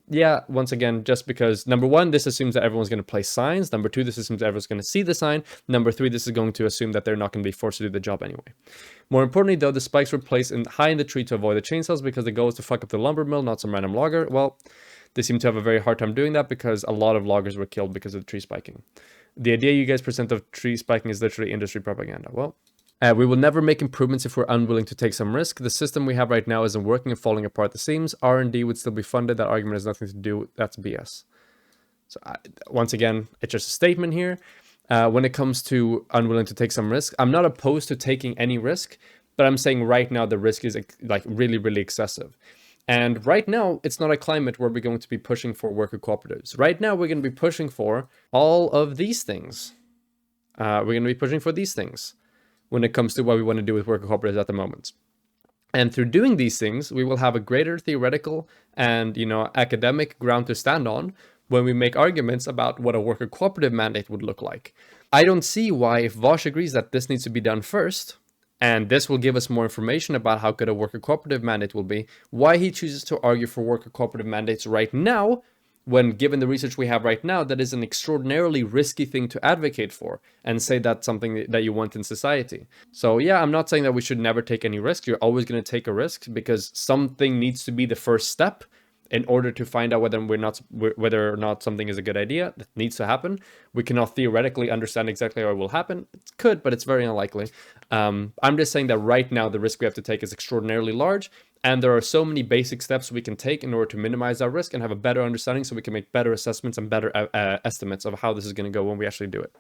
Yeah, once again, just because, number 1, this assumes that everyone's going to place signs. Number 2, this assumes everyone's going to see the sign. Number 3, this is going to assume that they're not going to be forced to do the job anyway. More importantly, though, the spikes were placed high in the tree to avoid the chainsaws because the goal is to fuck up the lumber mill, not some random logger. Well, they seem to have a very hard time doing that because a lot of loggers were killed because of tree spiking. The idea you guys present of tree spiking is literally industry propaganda. Well, we will never make improvements if we're unwilling to take some risk. The system we have right now isn't working and falling apart at the seams. R&D would still be funded. That argument has nothing to do. That's BS. So once again, it's just a statement here. When it comes to unwilling to take some risk, I'm not opposed to taking any risk, but I'm saying right now the risk is like really, really excessive. And right now, it's not a climate where we're going to be pushing for worker cooperatives. Right now, we're going to be pushing for all of these things. We're going to be pushing for these things when it comes to what we want to do with worker cooperatives at the moment. And through doing these things, we will have a greater theoretical and, academic ground to stand on when we make arguments about what a worker cooperative mandate would look like. I don't see why, if Vaush agrees that this needs to be done first, And this will give us more information about how good a worker cooperative mandate will be. Why he chooses to argue for worker cooperative mandates right now, when given the research we have right now, that is an extraordinarily risky thing to advocate for and say that's something that you want in society. So yeah, I'm not saying that we should never take any risks. You're always going to take a risk because something needs to be the first step in order to find out whether or not something is a good idea. That needs to happen. We cannot theoretically understand exactly how it will happen. It could, but it's very unlikely. I'm just saying that right now the risk we have to take is extraordinarily large, and there are so many basic steps we can take in order to minimize that risk and have a better understanding so we can make better assessments and better estimates of how this is going to go when we actually do it.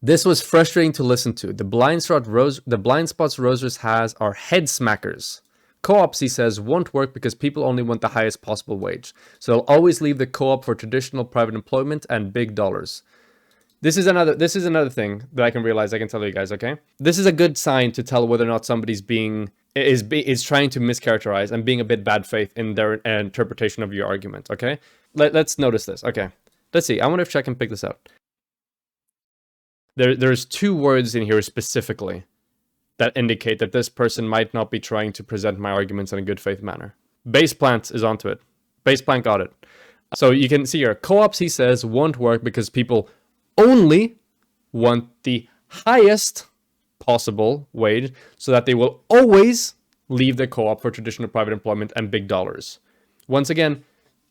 This was frustrating to listen to. The blind spots Rosers has are head smackers. Co-ops, he says, won't work because people only want the highest possible wage. So they'll always leave the co-op for traditional private employment and big dollars. This is another thing that I can tell you guys, okay? This is a good sign to tell whether or not somebody's is trying to mischaracterize and being a bit bad faith in their interpretation of your argument, okay? Let's notice this, okay? Let's see, I wonder if I can pick this out. There's 2 words in here specifically that indicate that this person might not be trying to present my arguments in a good faith manner. Baseplant is onto it. Baseplant got it. So you can see here, co-ops, he says, won't work because people only want the highest possible wage so that they will always leave the co-op for traditional private employment and big dollars. Once again,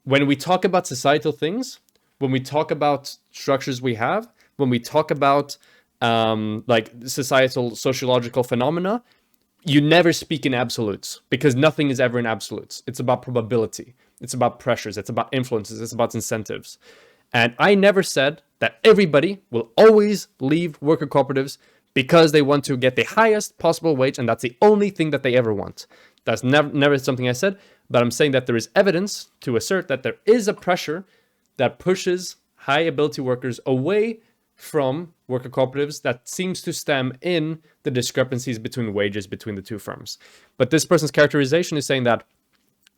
when we talk about societal things, when we talk about structures we have, when we talk about like societal sociological phenomena, you never speak in absolutes because nothing is ever in absolutes. It's about probability. It's about pressures. It's about influences. It's about incentives. And I never said that everybody will always leave worker cooperatives because they want to get the highest possible wage and that's the only thing that they ever want. That's never something I said, but I'm saying that there is evidence to assert that there is a pressure that pushes high ability workers away from worker cooperatives that seems to stem in the discrepancies between wages between the 2 firms. But this person's characterization is saying that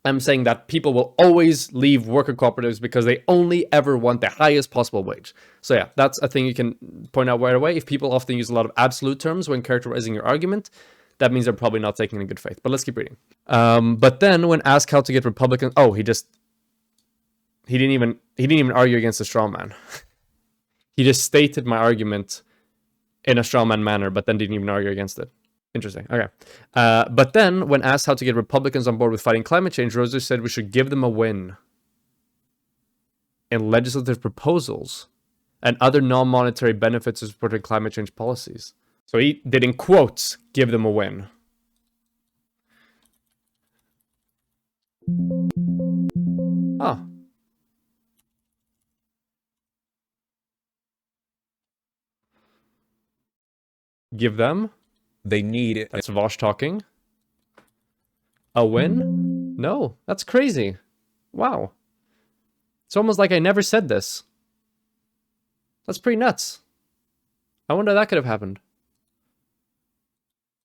I'm saying that people will always leave worker cooperatives because they only ever want the highest possible wage. So yeah, that's a thing you can point out right away. If people often use a lot of absolute terms when characterizing your argument, that means they're probably not taking it in good faith. But let's keep reading. But then when asked how to get Republicans, he didn't even argue against the straw man. He just stated my argument in a strawman manner, but then didn't even argue against it. Interesting. Okay. But then, when asked how to get Republicans on board with fighting climate change, Roser said we should give them a win in legislative proposals and other non-monetary benefits of supporting climate change policies. So he did, in quotes, give them a win. Huh. Give them? They need it. That's Vaush talking. A win? No, that's crazy. Wow. It's almost like I never said this. That's pretty nuts. I wonder how that could have happened.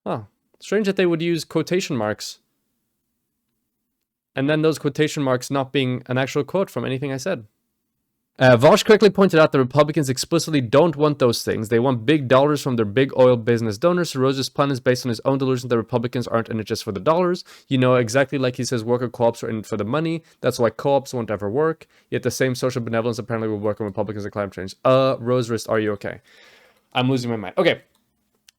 Oh, strange that they would use quotation marks. And then those quotation marks not being an actual quote from anything I said. Vaush correctly pointed out the Republicans explicitly don't want those things. They want big dollars from their big oil business donors. So Rose's plan is based on his own delusion that Republicans aren't in it just for the dollars. You know, exactly like he says worker co-ops are in it for the money. That's why co-ops won't ever work. Yet the same social benevolence apparently will work on Republicans and climate change. Roserist, are you okay? I'm losing my mind. Okay.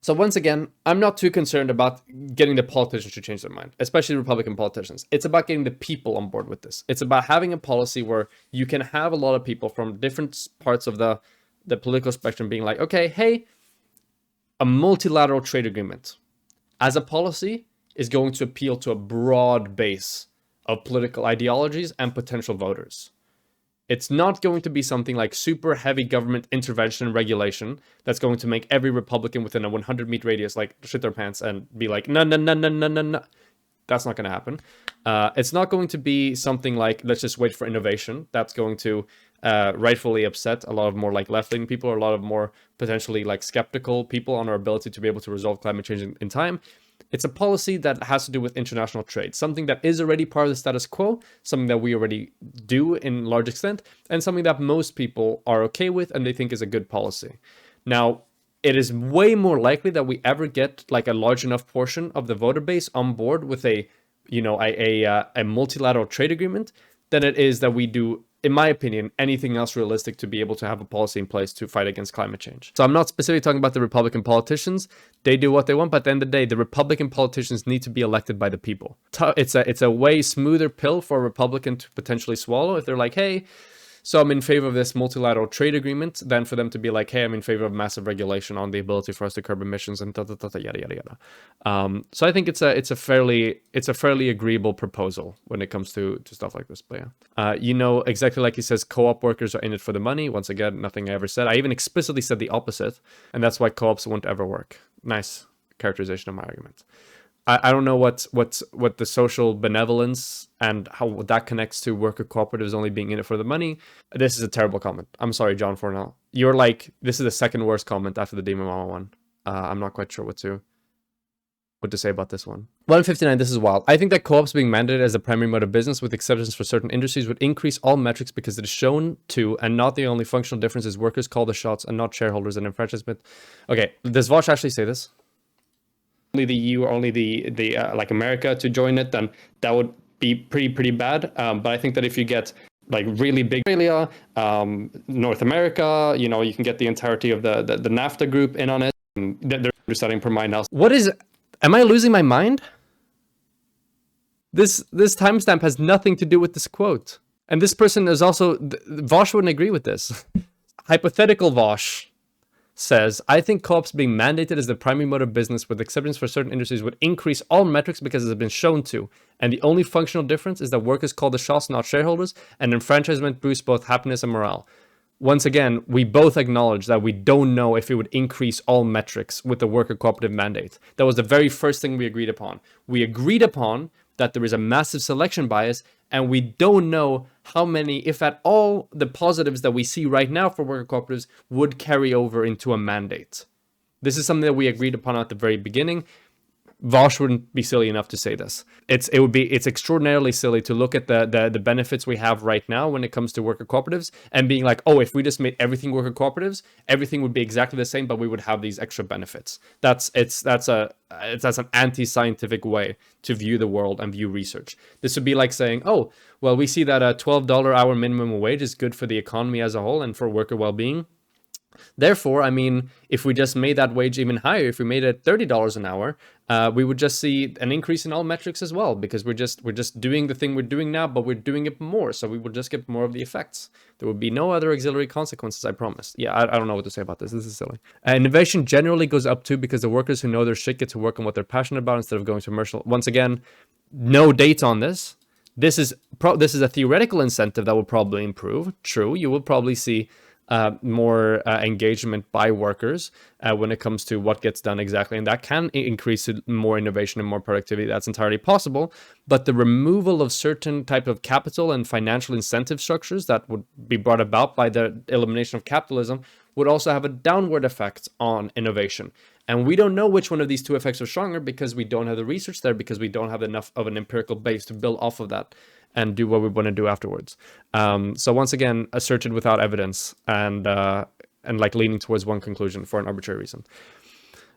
So once again, I'm not too concerned about getting the politicians to change their mind, especially Republican politicians. It's about getting the people on board with this. It's about having a policy where you can have a lot of people from different parts of the political spectrum being like, okay, hey, a multilateral trade agreement as a policy is going to appeal to a broad base of political ideologies and potential voters. It's not going to be something like super heavy government intervention and regulation that's going to make every Republican within a 100-meter radius like shit their pants and be like, no. That's not going to happen. It's not going to be something like, let's just wait for innovation. That's going to rightfully upset a lot of more like left-leaning people or a lot of more potentially like skeptical people on our ability to be able to resolve climate change in time. It's a policy that has to do with international trade, something that is already part of the status quo, something that we already do in large extent, and something that most people are okay with and they think is a good policy. Now, it is way more likely that we ever get like a large enough portion of the voter base on board with a multilateral trade agreement than it is that we do, in my opinion, anything else realistic to be able to have a policy in place to fight against climate change. So I'm not specifically talking about the Republican politicians. They do what they want, but at the end of the day, the Republican politicians need to be elected by the people. It's a way smoother pill for a Republican to potentially swallow if they're like, hey, so I'm in favor of this multilateral trade agreement, than for them to be like, hey, I'm in favor of massive regulation on the ability for us to curb emissions and yada yada yada. So I think it's a fairly agreeable proposal when it comes to stuff like this. But yeah, exactly like he says, co-op workers are in it for the money. Once again, nothing I ever said. I even explicitly said the opposite, and that's why co-ops won't ever work. Nice characterization of my argument. I don't know what the social benevolence and how that connects to worker cooperatives only being in it for the money. This is a terrible comment. I'm sorry, John Fornell. You're like, this is the second worst comment after the Demon Mama one. I'm not quite sure what to say about this one. 159, this is wild. I think that co-ops being mandated as the primary mode of business with exceptions for certain industries would increase all metrics because it is shown to, and not the only functional difference is workers call the shots and not shareholders and enfranchisement. Okay, does Vaush actually say this? Only the EU or only the like America to join it, then that would be pretty bad. But I think that if you get like really big Australia, North America, you can get the entirety of the NAFTA group in on it. They're setting per mind now. What is? Am I losing my mind? This timestamp has nothing to do with this quote, and this person is also Vaush wouldn't agree with this. Hypothetical Vaush says, I think co-ops being mandated as the primary mode of business with exceptions for certain industries would increase all metrics because it has been shown to, and the only functional difference is that workers call the shots, not shareholders, and enfranchisement boosts both happiness and morale. Once again, we both acknowledge that we don't know if it would increase all metrics with the worker cooperative mandate. That was the very first thing we agreed upon. We agreed upon that there is a massive selection bias, and we don't know how many, if at all, the positives that we see right now for worker cooperatives would carry over into a mandate. This is something that we agreed upon at the very beginning. Vaush wouldn't be silly enough to say this. It's extraordinarily silly to look at the benefits we have right now when it comes to worker cooperatives and being like, oh, if we just made everything worker cooperatives, everything would be exactly the same, but we would have these extra benefits. That's an anti-scientific way to view the world and view research. This would be like saying, oh, well, we see that a $12 hour minimum wage is good for the economy as a whole and for worker well-being. Therefore, I mean, if we just made that wage even higher, if we made it $30 an hour, we would just see an increase in all metrics as well, because we're just doing the thing we're doing now, but we're doing it more, so we would just get more of the effects. There would be no other auxiliary consequences, I promise. Yeah, I don't know what to say about this. This is silly. Innovation generally goes up too because the workers who know their shit get to work on what they're passionate about instead of going to commercial. Once again, no date on this. This is a theoretical incentive that will probably improve. True, you will probably see more engagement by workers when it comes to what gets done exactly, and that can increase more innovation and more productivity. That's entirely possible, but the removal of certain type of capital and financial incentive structures that would be brought about by the elimination of capitalism would also have a downward effect on innovation. And we don't know which one of these two effects are stronger because we don't have the research there, because we don't have enough of an empirical base to build off of that and do what we want to do afterwards. So once again, asserted without evidence and like leaning towards one conclusion for an arbitrary reason.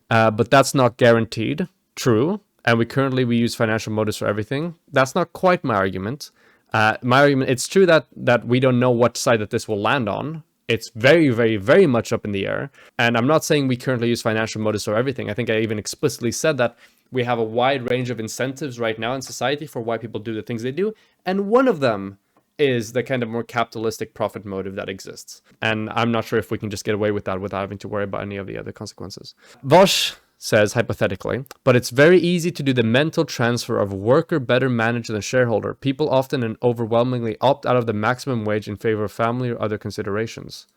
But that's not guaranteed true. And we use financial motives for everything. That's not quite my argument. My argument, it's true that we don't know what side that this will land on. It's very, very, very much up in the air. And I'm not saying we currently use financial motives for everything. I think I even explicitly said that we have a wide range of incentives right now in society for why people do the things they do. And one of them is the kind of more capitalistic profit motive that exists. And I'm not sure if we can just get away with that without having to worry about any of the other consequences. Vaush says, hypothetically, but it's very easy to do the mental transfer of worker better managed than shareholder. People often and overwhelmingly opt out of the maximum wage in favor of family or other considerations.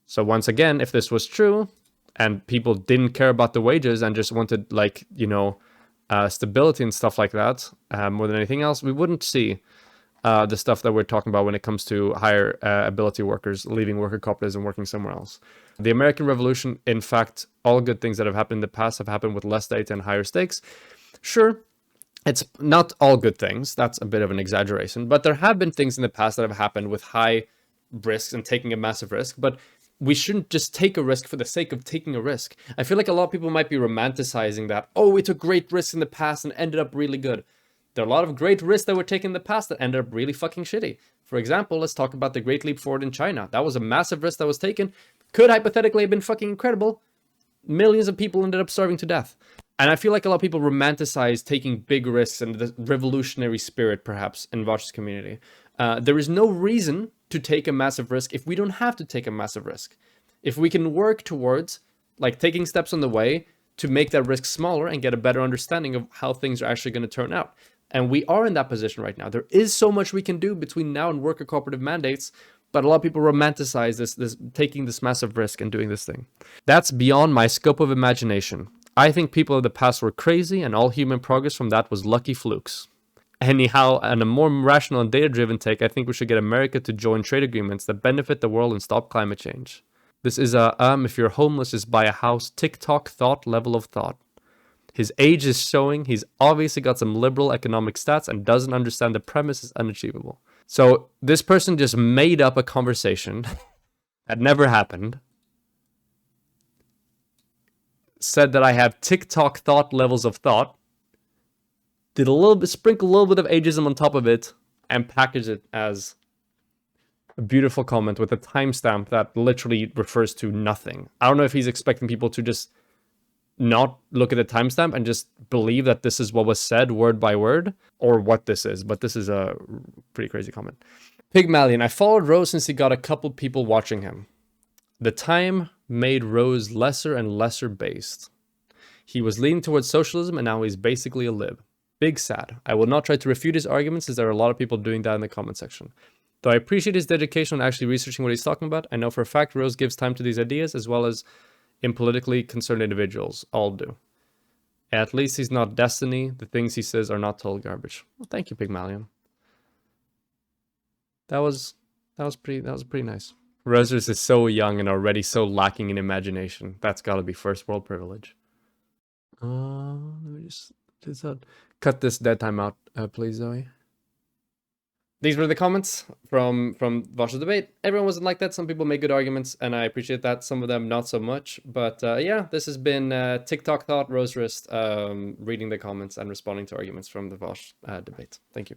So once again, if this was true, and people didn't care about the wages and just wanted, like, stability and stuff like that, more than anything else, we wouldn't see the stuff that we're talking about when it comes to higher ability workers leaving worker cooperatives and working somewhere else. The American Revolution, in fact, all good things that have happened in the past have happened with less data and higher stakes. Sure, it's not all good things. That's a bit of an exaggeration. But there have been things in the past that have happened with high risks and taking a massive risk. But we shouldn't just take a risk for the sake of taking a risk. I feel like a lot of people might be romanticizing that, oh, we took great risks in the past and ended up really good. There are a lot of great risks that were taken in the past that ended up really fucking shitty. For example, let's talk about the Great Leap Forward in China. That was a massive risk that was taken. Could hypothetically have been fucking incredible. Millions of people ended up starving to death. And I feel like a lot of people romanticize taking big risks and the revolutionary spirit, perhaps, in Vaush's community. There is no reason to take a massive risk if we don't have to take a massive risk. If we can work towards, like, taking steps on the way to make that risk smaller and get a better understanding of how things are actually going to turn out. And we are in that position right now. There is so much we can do between now and worker cooperative mandates, but a lot of people romanticize this taking this massive risk and doing this thing. That's beyond my scope of imagination. I think people of the past were crazy, and all human progress from that was lucky flukes. Anyhow, on a more rational and data-driven take, I think we should get America to join trade agreements that benefit the world and stop climate change. This is a, if you're homeless, just buy a house, TikTok thought level of thought. His age is showing he's obviously got some liberal economic stats and doesn't understand the premise is unachievable. So this person just made up a conversation that never happened. Said that I have TikTok thought levels of thought. Did a little bit, sprinkle a little bit of ageism on top of it, and package it as a beautiful comment with a timestamp that literally refers to nothing. I don't know if he's expecting people to just not look at the timestamp and just believe that this is what was said word by word, or what this is, but this is a pretty crazy comment. Pygmalion, I followed Rose since he got a couple people watching him. The time made Rose lesser and lesser based. He was leaning towards socialism and now he's basically a lib. Big sad. I will not try to refute his arguments as there are a lot of people doing that in the comment section. Though I appreciate his dedication on actually researching what he's talking about, I know for a fact Rose gives time to these ideas as well as in politically concerned individuals. All do. At least he's not Destiny. The things he says are not total garbage. Well, thank you, Pygmalion. That was pretty nice. Rosers is so young and already so lacking in imagination. That's got to be first world privilege. Let me just cut this dead time out, please, Zoe. These were the comments from Vaush's debate. Everyone wasn't like that. Some people make good arguments, and I appreciate that. Some of them not so much. But yeah, this has been TikTok Thought, Rose Wrist, reading the comments and responding to arguments from the Vaush debate. Thank you.